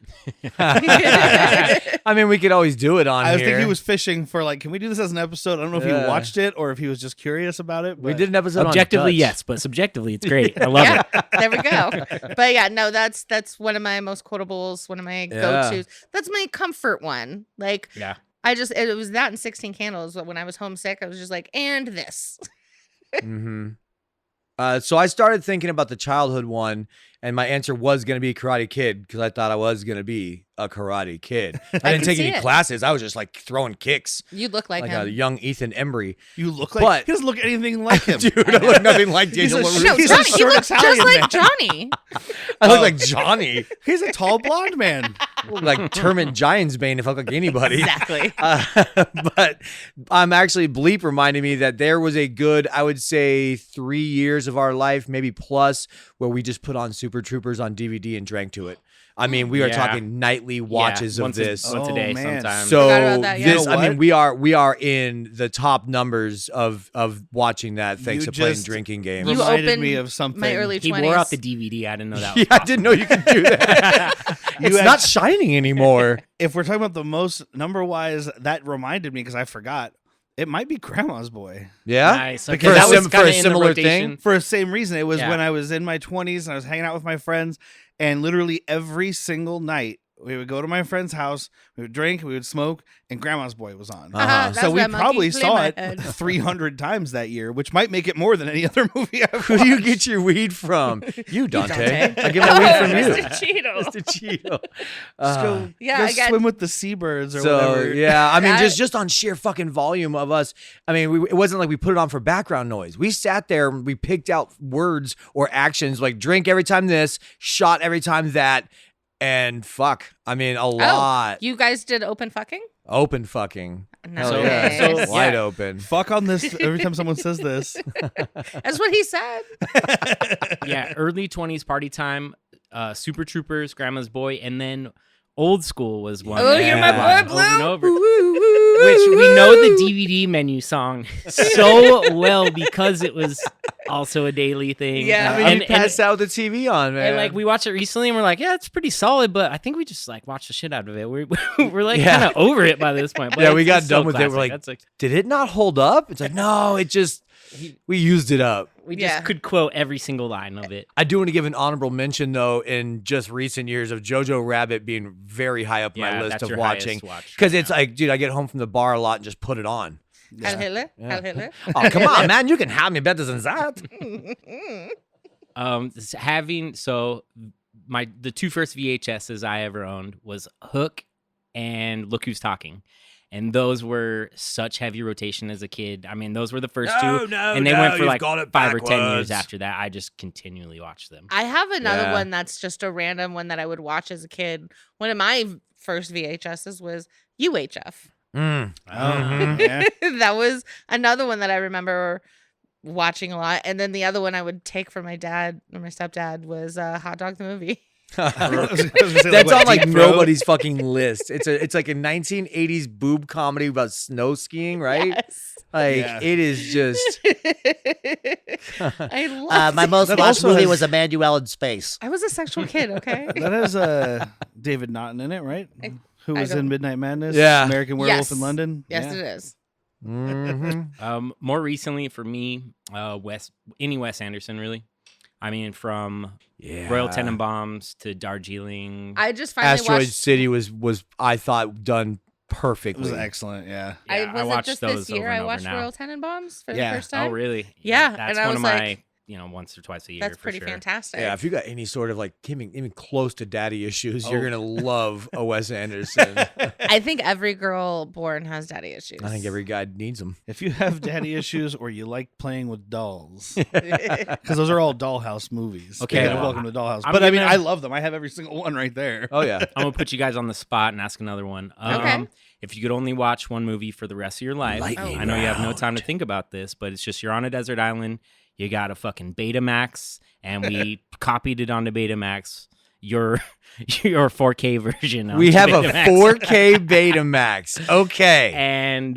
I mean, we could always do it on I was here. thinking he was fishing for like, can we do this as an episode? I don't know if he watched it or if he was just curious about it. We but- did an episode Objectively, on Dutch. yes, but subjectively, it's great. I love it. There we go. But yeah, no, that's one of my most quotables, one of my go-tos. That's my comfort one. Like, Yeah. it was that and 16 Candles. When I was homesick, I was just like, and this. So I started thinking about the childhood one, and my answer was going to be Karate Kid because I thought I was going to be a karate kid. I didn't can take see any it. classes. I was just like throwing kicks You look like like him. a young Ethan Embry. You look like But- he doesn't look anything like him. Dude, I look nothing like He's Daniel a LaRusse. No, He's a Johnny, he short looks just Italian like man. Johnny. I look like Johnny. He's a tall blonde man. I look like Termit Giantsbane if I look like anybody. Exactly. But I'm actually Bleep reminding me that there was a good, I would say 3 years of our life, maybe plus, where we just put on Super Troopers on DVD and drank to it. I mean, we are Yeah. talking nightly watches of once this. once a Oh, day man. sometimes. So Forgot about that, yeah. this, You know I mean, what? we are in the top numbers of watching that thanks You to playing just drinking games. You Reminded me opened of something. my early he 20s. wore out the DVD. I didn't know that. Yeah, Was I didn't know you could do that. It's had- not shining anymore. If we're talking about the most number-wise, that reminded me because I forgot. It might be Grandma's Boy. Yeah, Nice. Okay, Because that was for kinda a in the similar rotation. thing. For the same reason. It was Yeah. when I was in my 20s and I was hanging out with my friends, and literally every single night we would go to my friend's house, we would drink, we would smoke, and Grandma's Boy was on. Uh-huh. That's So we that monkey probably play saw my it head. 300 times that year, which might make it more than any other movie I've Who do you watched. get your weed from? You, Dante. Dante. I get my weed from you. Mr. Cheeto. Mr. Cheeto. Just go, Yeah, go I got- swim with the seabirds or So whatever. yeah, I mean, That- just on sheer fucking volume of us. I mean, it wasn't like we put it on for background noise. We sat there and we picked out words or actions like drink every time this, shot every time that, and fuck. I mean, a lot. You guys did open fucking? Open fucking. Nice. Hell yeah. So- Wide yeah. open. Fuck on this every time someone says this. That's what he said. Yeah, early 20s party time, Super Troopers, Grandma's Boy, and then Old School was one. Oh, that you're we my watched boy, over and Blue. over. Which we know the DVD menu song so well because it was also a daily thing. Yeah. I mean, and, you passed out with the TV on, man. and like we watched it recently and we're like, yeah, it's pretty solid, but I think we just like watched the shit out of it. We're like Yeah. kind of over it by this point. But Yeah, we it's got so done with it. We're classic. like, That's like did it not hold up? It's like, no, it just, we used it up. we just Yeah. could quote every single line of it. I do want to give an honorable mention, though, in just recent years of Jojo Rabbit being very high up Yeah, my list that's of your watching. highest watch Because right it's now. like, dude, I get home from the bar a lot and just put it on. Heil Hitler. Yeah. Heil Hitler. Oh, come on, man. You can have me better than that. Having so the two first VHSs I ever owned was Hook and Look Who's Talking. And those were such heavy rotation as a kid. I mean, those were the first two. And they went for like 5 or 10 years after that. I just continually watched them. I have another Yeah. one that's just a random one that I would watch as a kid. One of my first VHSs was UHF. Mm. Oh, yeah. That was another one that I remember watching a lot. And then the other one I would take from my dad or my stepdad was Hot Dog the movie. That's That's on like nobody's fucking list. It's like a 1980s boob comedy about snow skiing, right? Yes. Like Yeah. it is just I love My most That watched also movie has- was Emmanuel in Space. I was a sexual kid, okay? That has David Naughton in it, right? Who I was don't- in Midnight Madness? Yeah. American Werewolf Yes. in London. Yes, Yeah. it is. mhm. More recently for me, Wes Anderson, really. I mean, from Yeah. Royal Tenenbaums to Darjeeling. I just finally Asteroid watched. City was I thought done It perfectly. was excellent. Yeah. Yeah, Was it watched just those this year over and I over watched now. Royal Tenenbaums for Yeah. the first time? Oh, really? Yeah, That's and I one was of like, my, once or twice a year. That's for pretty sure. fantastic. Yeah, if you got any sort of like even close to daddy issues, you're Oh. gonna love a Wes Anderson. I think every girl born has daddy issues. I think every guy needs them. If you have daddy issues or you like playing with dolls, because those are all Dollhouse movies. Okay, Yeah, well, Welcome to Dollhouse. I'm But I mean, gonna- I love them. I have every single one right there. Oh yeah. I'm gonna put you guys on the spot and ask another one. Okay. If you could only watch one movie for the rest of your life, Lightning I know you have no time to round. think about this, but it's just you're on a desert island. You got a fucking Betamax, and we copied it onto Betamax. Your 4K version. We onto have a Betamax. 4K Betamax. Okay. And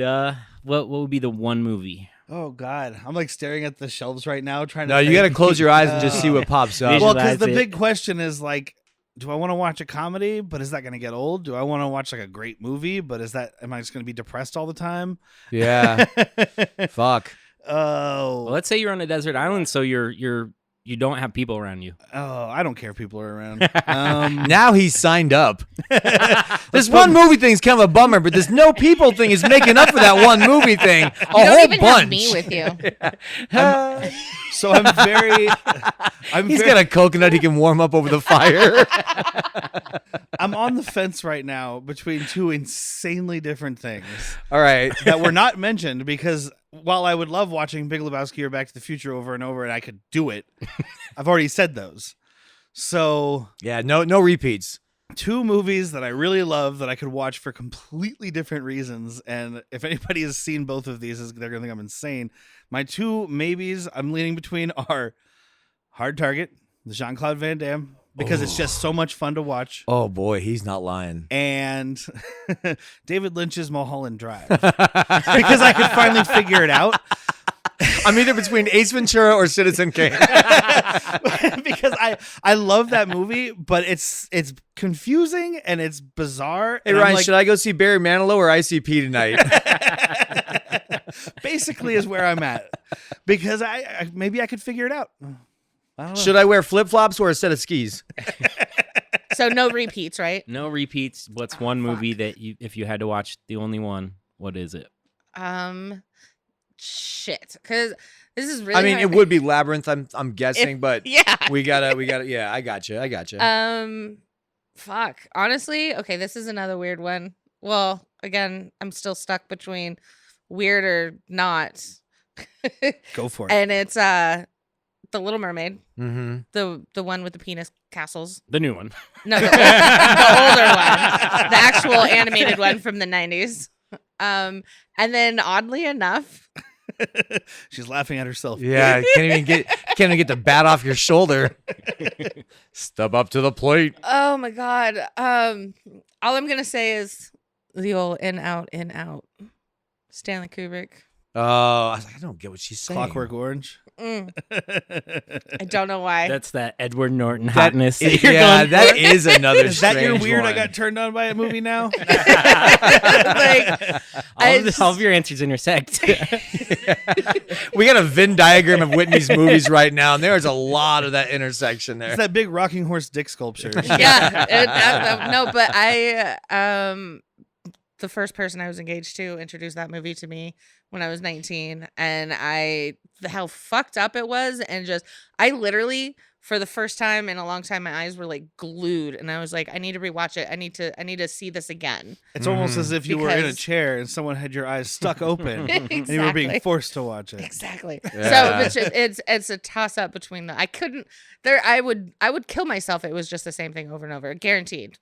what would be the one movie? Oh God, I'm like staring at the shelves right now, trying to. No, you got to close your eyes and just see what pops up. Well, because Visualize the it. big question is like, do I want to watch a comedy, but is that going to get old? Do I want to watch like a great movie, but am I just going to be depressed all the time? Yeah. Fuck. Oh, Well, let's say you're on a desert island, so you don't have people around you. I don't care if people are around. Now he's signed up. This one movie thing's kind of a bummer, but this no people thing is making up for that one movie thing. A You don't whole even bunch. have me with you. So I'm very. He's got a coconut he can warm up over the fire. I'm on the fence right now between two insanely different things All right. that were not mentioned because while I would love watching Big Lebowski or Back to the Future over and over and I could do it, I've already said those. So Yeah, no repeats. two movies that I really love that I could watch for completely different reasons. And if anybody has seen both of these, they're going to think I'm insane. My two maybes I'm leaning between are Hard Target, the Jean-Claude Van Damme, because it's just so much fun to watch. Oh boy, he's not lying. And David Lynch's Mulholland Drive because I could finally figure it out. I'm either between Ace Ventura or Citizen Kane. Because I love that movie, but it's confusing and it's bizarre. Hey and Ryan, I'm like, should I go see Barry Manilow or ICP tonight? basically is where I'm at because I maybe I could figure it out. I don't know. Should I wear flip flops or a set of skis? So no repeats, right? No repeats. What's one movie that if you had to watch the only one, what is it? Shit, because this is really. I mean, hard. it would be Labyrinth. I'm guessing, but Yeah. we gotta. Yeah, I got you. Fuck. Honestly, okay, this is another weird one. Well, again, I'm still stuck between weird or not. Go for it. And it's The Little Mermaid, Mm-hmm. the one with the penis castles. The new one. No, the older one, the actual animated one from the 90s. And then oddly enough, She's laughing at herself. Yeah, can't even get the bat off your shoulder. Step up to the plate. oh my god, all I'm gonna say is the old In Out, Stanley Kubrick. Oh, I was like, I don't get what she's saying. Clockwork Orange. I don't know why. That's that Edward Norton hotness. that you're Yeah, going that for. is another. Is that your strange weird? I one. got turned on by a movie now. Like, All of your answers intersect. We got a Venn diagram of Whitney's movies right now, and there's a lot of that intersection there. It's that big rocking horse dick sculpture. yeah, no, but the first person I was engaged to introduced that movie to me when I was 19, and how fucked up it was, and I literally, for the first time in a long time, my eyes were like glued, and I was like, I need to rewatch it. I need to see this again. It's almost as if you were in a Because- chair and someone had your eyes stuck open and you were being Exactly. forced to watch it. Exactly. Yeah. So it's a toss up between the. I couldn't. I would kill myself. It was just the same thing over and over, guaranteed.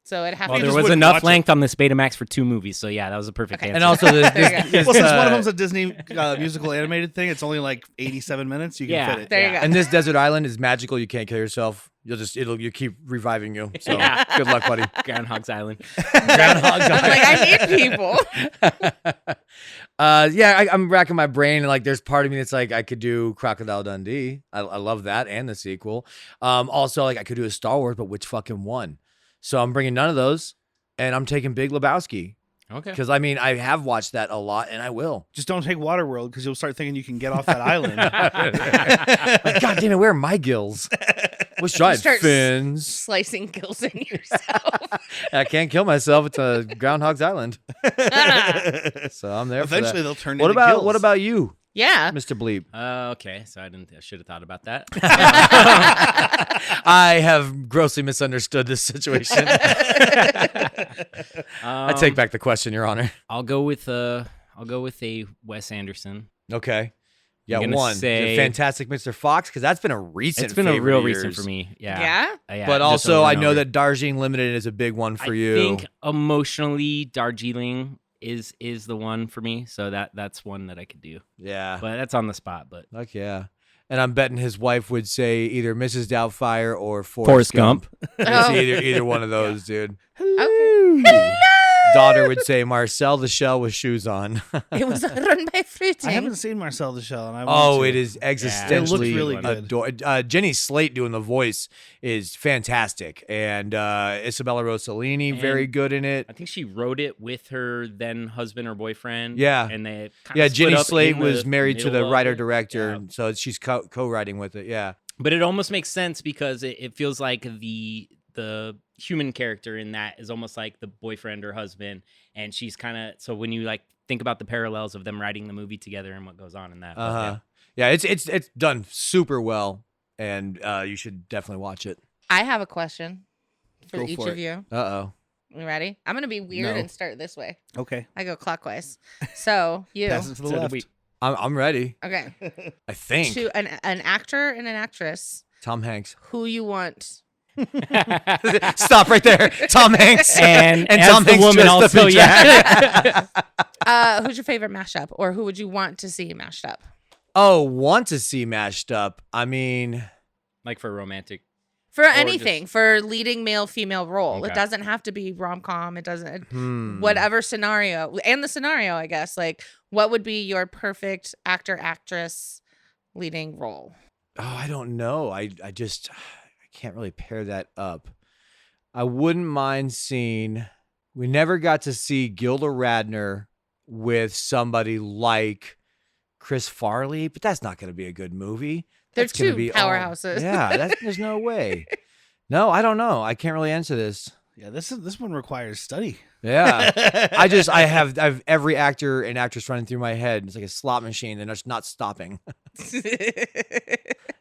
So it Well, happened. there just was wouldn't enough watch it. length on this Betamax for 2 movies, so yeah, that was a perfect Okay. answer. And also, There you go. Well, since one of them's a Disney musical animated thing, it's only like 87 minutes. You can Yeah. fit it. There you go. and this desert island is magical. You can't kill yourself. You keep reviving you. So Yeah. good luck, buddy. Groundhog's Island. Groundhog's I'm like, I need people. I'm racking my brain, and like, there's part of me that's like, I could do Crocodile Dundee. I love that and the sequel. Also, like, I could do a Star Wars, but which fucking one? So I'm bringing none of those, and I'm taking Big Lebowski Okay. because I mean, I have watched that a lot, and I will. Just don't take Waterworld because you'll start thinking you can get off that island. Like, God damn it, where are my gills? Wish I had Start fins. Slicing gills in yourself. I can't kill myself. It's a Groundhog's Island. So I'm there. Eventually, for that. they'll turn What into about gills. what about you, Yeah. Mr. Bleep? Okay, so I should have thought about that. I have grossly misunderstood this situation. I take back the question, Your Honor. I'll go with a Wes Anderson. Okay. Yeah, I'm gonna one. say- Fantastic Mr. Fox, because that's been a recent. It's been a favorite real of recent yours. for me. Yeah. Yeah? Yeah, But just also, over I and know over. that Darjeeling Limited is a big one for you. I think emotionally, Darjeeling is the one for me. So that's one that I could do. Yeah. But that's on the spot. But Fuck yeah. And I'm betting his wife would say either Mrs. Doubtfire or Forrest Gump. It's Oh. either one of those, dude. Okay. Hello. daughter would say, Marcel the Shell with shoes on. It was run by fruiting. I haven't seen Marcel the Shell, and I want to. It is existentially It looks really good. Jenny Slate doing the voice is fantastic, and Isabella Rossellini very good in it. I think she wrote it with her then husband or boyfriend. Yeah. And they Jenny split up Slate in was married to the middle of writer it. director, Yeah. so she's co-writing with it. Yeah. But it almost makes sense because it feels like the human character in that is almost like the boyfriend or husband, and she's kind of, so when you like think about the parallels of them writing the movie together and what goes on in that. Yeah, it's done super well, and you should definitely watch it. I have a question for Go each for of it. you. Uh-oh. You ready? I'm gonna be weird No. and start this way. Okay. I go clockwise. So you. Pass it to the So do left. we- I'm ready. Okay. I think. To an actor and an actress Tom Hanks. who you want. Stop right there. Tom Hanks. And as Tom the Hanks woman dressed up also, in yeah. Who's your favorite mashup, or who would you want to see mashed up? Oh, want to see mashed up. I mean, Like for romantic. For anything, for leading male female role. It Okay. doesn't have to be rom-com. It doesn't Hmm. whatever scenario. And the scenario, I guess. Like, what would be your perfect actor actress leading role? Oh, I don't know. I can't really pair that up. I wouldn't mind seeing. We never got to see Gilda Radner with somebody like Chris Farley, but that's not going to be a good movie. They're That's gonna two be all- powerhouses. There's no way. No, I don't know. I can't really answer this. Yeah, this one requires study. Yeah, I have every actor and actress running through my head. It's like a slot machine. They're just not stopping.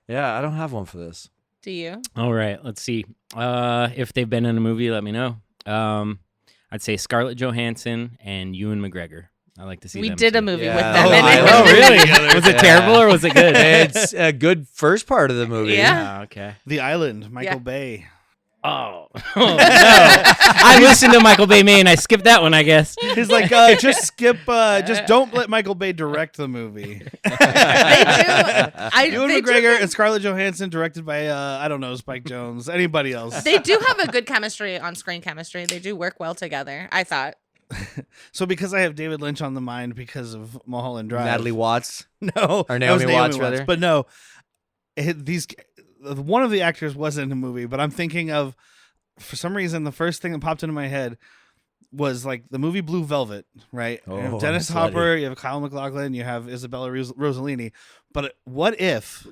Yeah, I don't have one for this. Do you? All right, let's see. If they've been in a movie, let me know. I'd say Scarlett Johansson and Ewan McGregor. I like to see We them did too. a movie Yeah. with them. Oh, in I it. know, really? Was it terrible or was it good? It's a good first part of the movie. Yeah. Oh, okay. The Island, Michael Yeah. Bay. Oh. No. I listened to Michael Bay May and I skipped that one, I guess. He's like, just skip, just don't let Michael Bay direct the movie. They do. Ewan They do McGregor have- and Scarlett Johansson, directed by I don't know, Spike Jonze. Anybody else? They do have a good chemistry, on-screen chemistry. They do work well together, I thought. So because I have David Lynch on the mind because of Mulholland Drive, Natalie Watts. no, Or that was Naomi Watts, rather. but no, these one of the actors was in the movie, but I'm thinking of, for some reason, the first thing that popped into my head was like the movie Blue Velvet, right? You have Oh, Dennis slutty. Hopper, you have Kyle MacLachlan, you have Isabella Rossellini, but what if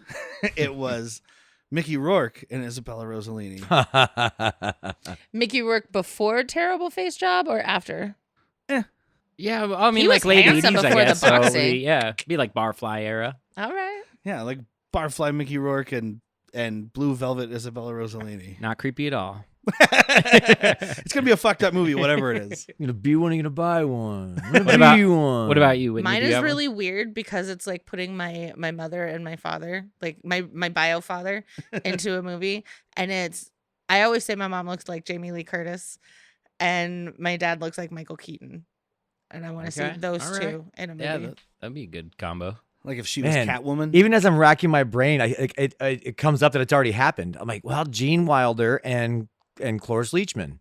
it was Mickey Rourke and Isabella Rossellini? Mickey Rourke before Terrible Face Job or after? Yeah, well, I mean, He like was late 80s, handsome I before the guess. So boxing. yeah, be like Barfly era. All right. Yeah, like Barfly Mickey Rourke and Blue Velvet Isabella Rossellini. Not creepy at all. It's gonna be a fucked up movie, whatever it is. You gonna be one, you gonna buy one. What about you, Whitney? Mine Do you is have one? really weird because it's like putting my mother and my father, like my bio father, into a movie. And I always say my mom looks like Jamie Lee Curtis and my dad looks like Michael Keaton. And I want to see Okay, those all right. two in a movie. Yeah, that'd be a good combo. Like if she was Man, Catwoman. Even as I'm racking my brain, it comes up that it's already happened. I'm like, well, Gene Wilder and Cloris Leachman,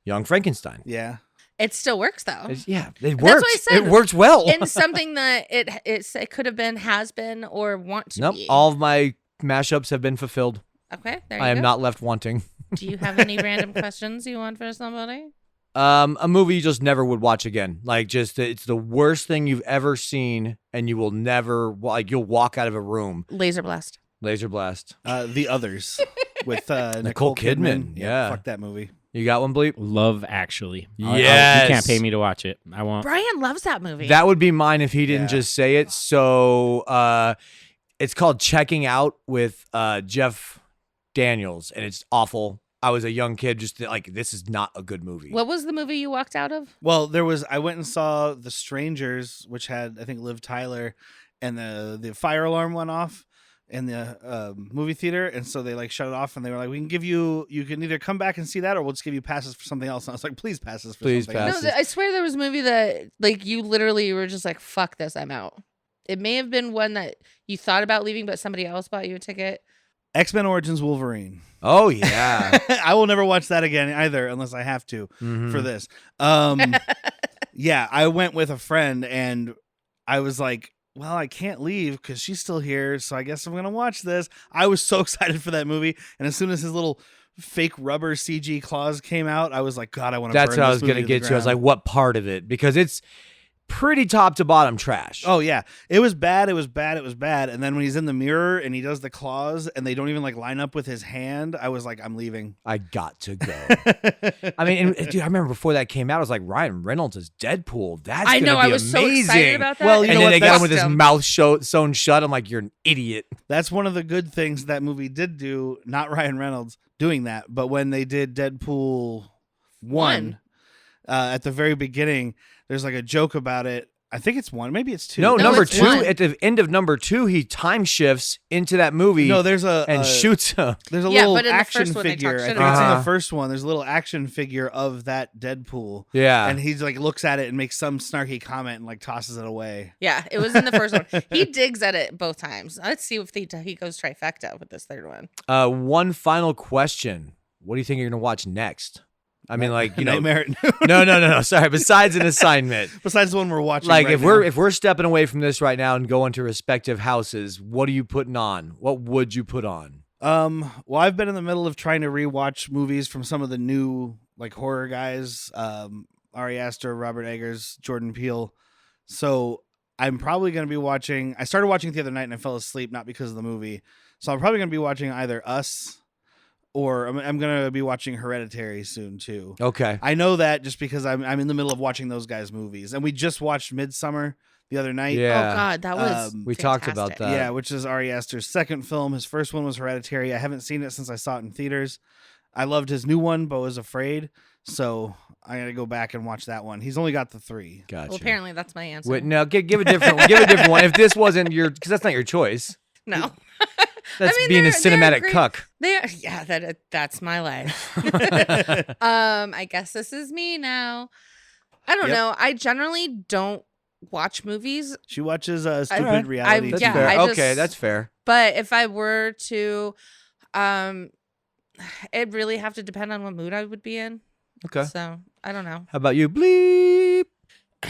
Young Frankenstein. Yeah. It still works though. It That's works. what I said. It works well. In something that it could have been, has been, or want to Nope. be. All of my mashups have been fulfilled. Okay, there you I am go. not left wanting. Do you have any random questions you want for somebody? A movie you just never would watch again. Like, just it's the worst thing you've ever seen, and you will never you'll walk out of a room. Laser Blast. Laser Blast. The Others with Nicole Kidman. Yeah. Fuck that movie. You got one, Bleep? Love Actually. Yes. You can't pay me to watch it. I won't. Brian loves that movie. That would be mine if he didn't Yeah. just say it. So it's called Checking Out with Jeff Daniels, and it's awful. I was a young kid, just like, this is not a good movie. What was the movie you walked out of? Well, I went and saw The Strangers, which had, I think, Liv Tyler, and the fire alarm went off in the movie theater, and so they like shut it off, and they were like, you can either come back and see that, or we'll just give you passes for something else. And I was like, please passes for Please something pass. else. No, I swear there was a movie that like you literally were just like, fuck this, I'm out. It may have been one that you thought about leaving, but somebody else bought you a ticket. X-Men Origins Wolverine. Oh yeah. I will never watch that again either unless I have to for this. Yeah, I went with a friend and I was like, well, I can't leave because she's still here, so I guess I'm going to watch this. I was so excited for that movie, and as soon as his little fake rubber CG claws came out, I was like, God, I want to burn this movie. That's what I was going to get to. I was like, what part of it? Because it's pretty top to bottom trash. Oh, yeah. It was bad. And then when he's in the mirror and he does the claws and they don't even like line up with his hand, I was like, I'm leaving. I got to go. I mean, and, dude, I remember before that came out, I was like, Ryan Reynolds is Deadpool. That's I know. gonna be I was amazing. so excited about that. Well, you And know then what? they got him That's with his dumb. mouth sewn shut. I'm like, you're an idiot. That's one of the good things that movie did do. Not Ryan Reynolds doing that, but when they did Deadpool 1, at the very beginning, there's like a joke about it. I think it's 1, maybe it's 2. No, No, number it's 2, 1. at the end of number 2, he time shifts into that movie No, there's and shoots him. There's a Yeah, little but in the action first one, they figure. talk I shit think it's in about the it. first one. There's a little action figure of that Deadpool. Yeah. And he's like looks at it and makes some snarky comment and like tosses it away. Yeah, it was in the first one. He digs at it both times. Let's see if he goes trifecta with this third one. One final question. What do you think you're going to watch next? I mean, like, you know. Nightmare. No. Sorry. Besides an assignment. Besides the one we're watching. Like, right if now. we're stepping away from this right now and going to respective houses, what are you putting on? What would you put on? Well, I've been in the middle of trying to rewatch movies from some of the new like horror guys, Ari Aster, Robert Eggers, Jordan Peele. So I'm probably going to be watching. I started watching it the other night and I fell asleep, not because of the movie. So I'm probably going to be watching either Us or I'm going to be watching Hereditary soon too. Okay. I know that just because I'm in the middle of watching those guys' movies, and we just watched Midsummer the other night. Yeah. Oh God, that was We talked about fantastic. that. Yeah, which is Ari Aster's second film. His first one was Hereditary. I haven't seen it since I saw it in theaters. I loved his new one, but was afraid. So I got to go back and watch that one. He's only got the 3. Gotcha. Well, apparently that's my answer. Wait, no, give a different one. If this wasn't your, because that's not your choice. No. That's I mean, being a they're cinematic great. cuck. That's my life. I guess this is me now. I don't Yep. know. I generally don't watch movies, She watches stupid Alright. reality. That's Yeah, fair. I Okay, just- that's fair. but if I were to, it'd really have to depend on what mood I would be in. Okay. So I don't know. How about you? Bleep.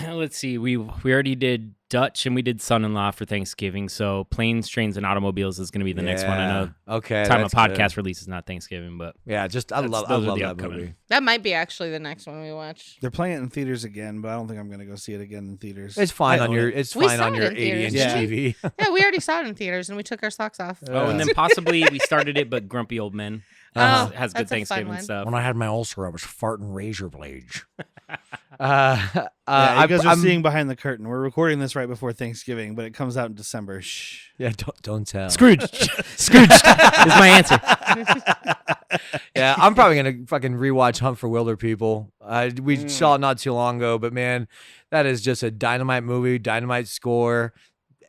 Let's see. We already did Dutch and we did Son-in-Law for Thanksgiving. So Planes, Trains, and Automobiles is going to be the next one. I know Okay. time that's of podcast good. release is not Thanksgiving, but Yeah, just I That's- love those are the that upcoming. movie. That might be actually the next one we watch. They're playing it in theaters again, but I don't think I'm going to go see it again in theaters. It's fine I on own your it. it's We fine saw on it your in theaters, 80-inch yeah. TV. Yeah, we already saw it in theaters and we took our socks off. oh, and then possibly we started it, but Grumpy Old Men Oh, has good that's a fun Thanksgiving one. stuff. When I had my ulcer, I was farting razor blades. Yeah, you guys are I'm- seeing behind the curtain. We're recording this right before Thanksgiving, but it comes out in December. Shh. Yeah, don't tell. Scrooge. Scrooge is my answer. Yeah, I'm probably gonna fucking rewatch Hunt for Wilder People. We saw it not too long ago, but man, that is just a dynamite movie, dynamite score,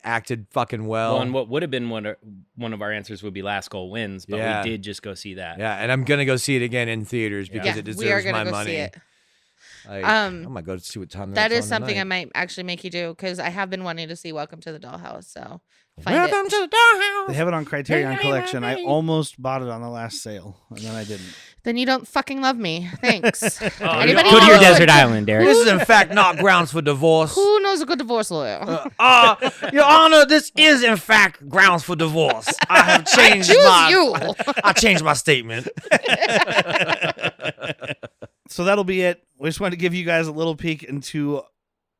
acted fucking well. Well, and what would have been one of our answers would be Last Goal Wins, but Yeah. we did just go see that. Yeah, and I'm gonna go see it again in theaters because it we are deserves gonna my go money. see it. I'm gonna go see what time That that's is on something I tonight. might actually make you do because I have been wanting to see Welcome to the Dollhouse. So find Welcome it. to the dollhouse. They have it on Criterion Collection. I almost bought it on the last sale, and then I didn't. Then you don't fucking love me. Thanks. Oh, Anybody go to your knows- desert island, Derrick. This is in fact not grounds for divorce. Who knows a good divorce lawyer? Your Honor, this is in fact grounds for divorce. I have changed Choose my you. I changed my statement. So that'll be it. We just wanted to give you guys a little peek into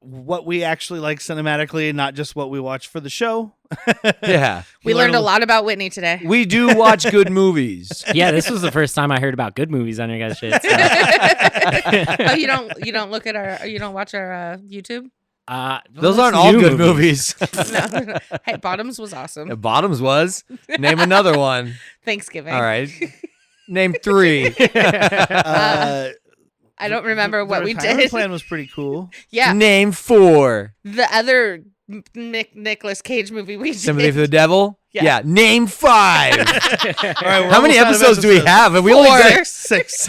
what we actually like cinematically, not just what we watch for the show. Yeah. We You learned a learn lot about Whitney today. We do watch good movies. Yeah, this was the first time I heard about good movies on your guys' shit. So. Oh, you don't look at you don't watch our YouTube? Those aren't all good movies. No. Hey, Bottoms was awesome. Bottoms was. Name another one. Thanksgiving. All right. Name 3. I don't remember what the we retirement did. plan was pretty cool. Yeah, Name 4. the other Nicolas Cage movie we did. Sympathy for the Devil. Yeah, name 5. All right, we're How many almost out of episodes do we have? And we only got 6.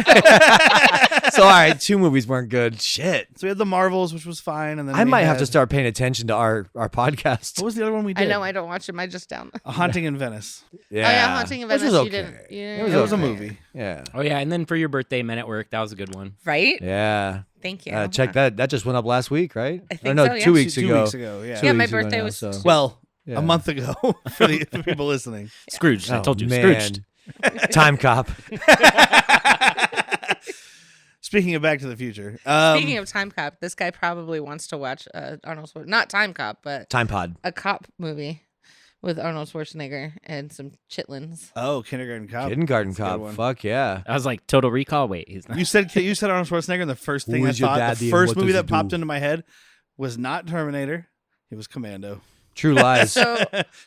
So all right, 2 movies weren't good. Shit. So we had the Marvels, which was fine, and then I we might have to had- start paying attention to our podcast. What was the other one we did? I know I don't watch them. I just download. A Haunting in Venice. Yeah. Oh yeah, Haunting of Which Venice. was You okay. didn't. Yeah, It was It was a okay. movie. Yeah. Oh yeah, and then for your birthday, Men at Work, that was a good one. Right? Yeah. Thank you. Check that. That just went up last week, right? I Or think no, so, yeah. 2 weeks 2 ago. weeks ago, yeah. 2 Yeah, my weeks ago birthday now, was- so. Well, Yeah. a month ago for the people listening. Scrooged. I Oh, told you, man. Scrooged. Time cop. Speaking of Back to the Future. Speaking of Time Cop, this guy probably wants to watch Arnold Schwarzenegger. Not Time Cop, but Time pod. a cop movie with Arnold Schwarzenegger and some chitlins. Oh, Kindergarten Cop. Kindergarten That's a good cop. one. Fuck yeah. I was like, Total Recall. Wait, he's not. You said Arnold Schwarzenegger, and the first thing Who I is your thought, daddy the and first what movie does that he popped do? into my head was not Terminator. It was Commando. True lies. So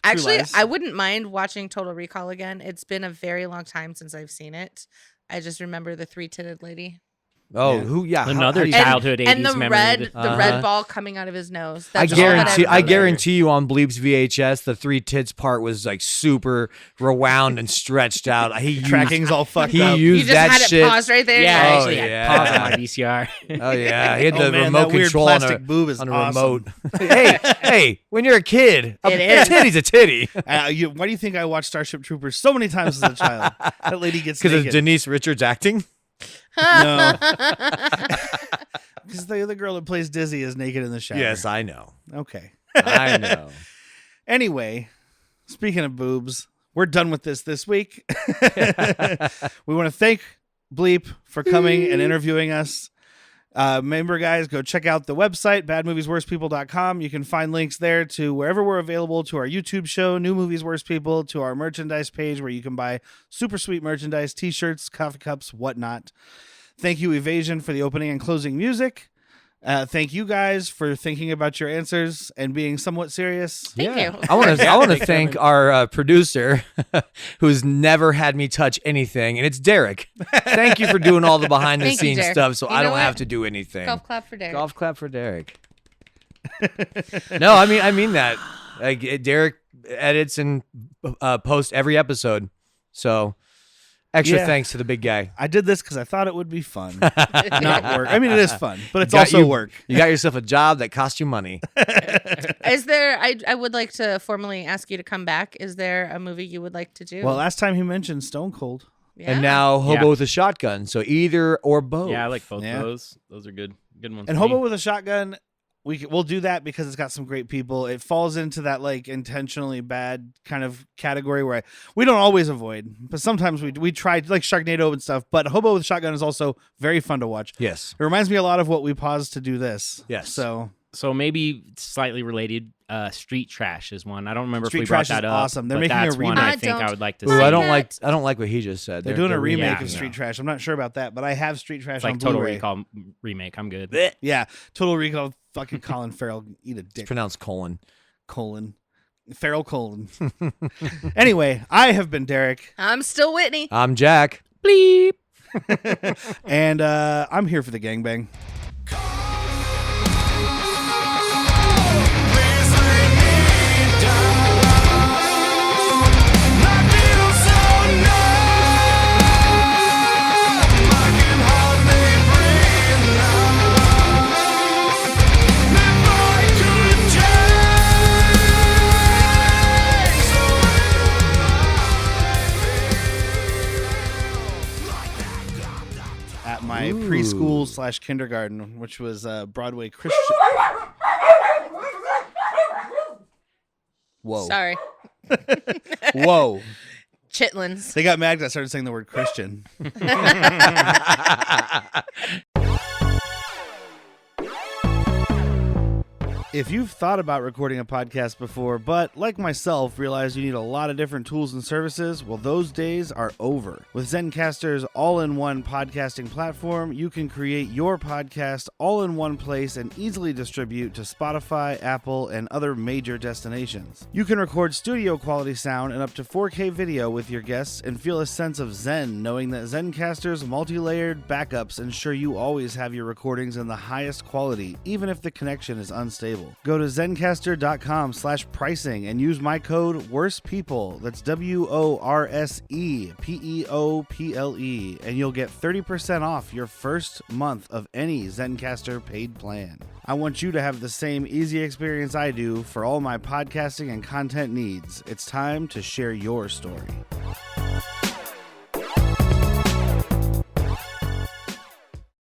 actually, lies. I wouldn't mind watching Total Recall again. It's been a very long time since I've seen it. I just remember the 3-titted lady. Oh, Yeah. who? Yeah. Another how do you- child. Childhood and 80s the memory. red, the Uh-huh. red ball coming out of his nose. I That's all that guarantee. I remember. guarantee you on Bleep's VHS, the 3 tits part was like super rewound and stretched out. He used, Tracking's all fucked he up. used You just that had it shit. paused right there. Yeah, Oh, actually, yeah. pause on my VCR. Oh yeah, he had the Oh, man, remote that weird control on plastic a, boob is on a awesome. remote. hey, when you're a kid, It a is. titty's a titty. Why do you think I watched Starship Troopers so many times as a child? That lady gets Because of naked. Denise Richards acting. No. Because the other girl that plays Dizzy is naked in the shower. Yes, I know. Okay. I know. Anyway, speaking of boobs, we're done with this week. We want to thank Bleep for coming and interviewing us. Remember, guys, go check out the website, badmoviesworstpeople.com. You can find links there to wherever we're available, to our YouTube show, New Movies Worst People, to our merchandise page where you can buy super sweet merchandise, t-shirts, coffee cups, whatnot. Thank you, Evasion, for the opening and closing music. Thank you guys for thinking about your answers and being somewhat serious. Thank you. I want to. I want to Thanks, thank our producer, who's never had me touch anything, and it's Derrick. Thank you for doing all the behind the Thank you, scenes Derrick. stuff, so You I know don't what? have to do anything. Golf clap for Derek. Golf clap for Derrick. No, I mean that. Like Derrick edits and posts every episode, so extra Yeah. thanks to the big guy. I did this because I thought it would be fun, not work. I mean, it is fun, but it's Got also you- work. You got yourself a job that cost you money. Is there? I would like to formally ask you to come back. Is there a movie you would like to do? Well, last time he mentioned Stone Cold. Yeah. And now Hobo Yeah. with a Shotgun. So either or both. Yeah, I like both Yeah. of those. Those are good ones. And for Hobo me. with a Shotgun, we'll do that because it's got some great people. It falls into that like intentionally bad kind of category where we don't always avoid, but sometimes we try, like Sharknado and stuff. But Hobo with a Shotgun is also very fun to watch. Yes. It reminds me a lot of what we paused to do this. Yes. So maybe slightly related. Street Trash is one. I don't remember Street if we brought Trash is that up. awesome. They're but making a that's one remake. I think I would like to Ooh, see. I don't that. like what he just said. they're doing a remake yeah, of Street yeah. Trash. I'm not sure about that, but I have Street Trash It's on like Total Blu-ray. Recall remake. I'm good. Yeah, Total Recall. Fucking Colin Farrell, eat a It's dick. pronounced colon. Farrell colon. Anyway, I have been Derrick, I'm still Whitney. I'm Jack. Bleep. and I'm here for the gangbang. At my preschool / kindergarten, which was Broadway Christian. Whoa. Sorry, Whoa. chitlins. They got mad because I started saying the word Christian. If you've thought about recording a podcast before, but like myself, realize you need a lot of different tools and services, well, those days are over. With Zencastr's all-in-one podcasting platform, you can create your podcast all in one place and easily distribute to Spotify, Apple, and other major destinations. You can record studio-quality sound and up to 4K video with your guests and feel a sense of zen knowing that Zencastr's multi-layered backups ensure you always have your recordings in the highest quality, even if the connection is unstable. People. Go to zencastr.com/pricing and use my code WORSEPEOPLE. That's WORSEPEOPLE, and you'll get 30% off your first month of any Zencastr paid plan. I want you to have the same easy experience I do for all my podcasting and content needs. It's time to share your story.